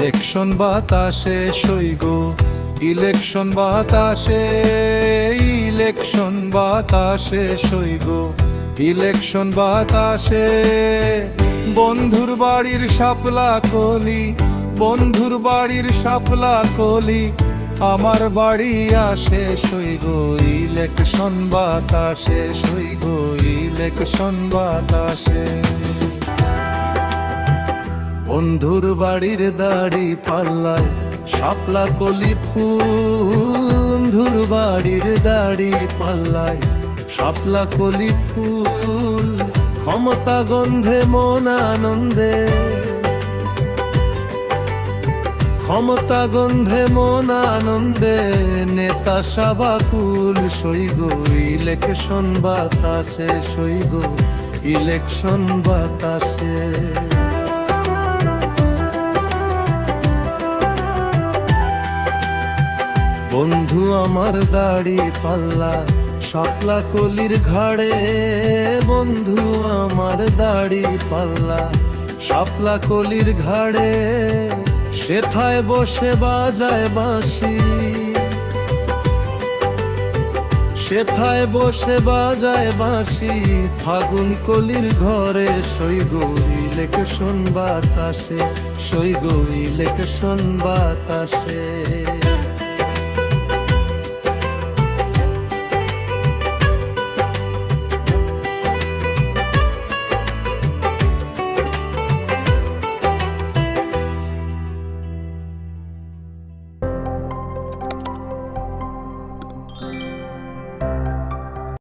Election বাতাসে সইগো, election বাতাসে, election বাতাসে সইগো, ইলেকশন বাতাসে। বন্ধুর বাড়ির শাপলা কলি, বন্ধুর বাড়ির শাপলা কলি আমার বাড়ি আসে সইগো, ইলেকশন বাতাসে সইগো, ইলেকশন বাতাসে। বন্ধুর বাড়ির দাড়ি পাল্লায় শাপলা কলি ফুল, বন্ধুর বাড়ির দাড়ি পাল্লায় শাপলা কলি ফুল। ক্ষমতা গন্ধে মন আনন্দে, ক্ষমতা গন্ধে মন আনন্দে নেতা সবাকুল সইগো, ইলেকশন বাতাসে সইগো, ইলেকশন বাতাসে। বন্ধু আমার দাড়ি পাল্লা শাপলা কলির ঘাড়ে, বন্ধু আমার দাড়ি পাল্লা শাপলা কলির ঘাড়ে। সেথায় বসে বাজায় বাঁশি, সেথায় বসে বাজায় বাঁশি ফাগুন কলির ঘরে সইগো, ইলেকশন বাতাসে সইগো, ইলেকশন বাতাসে।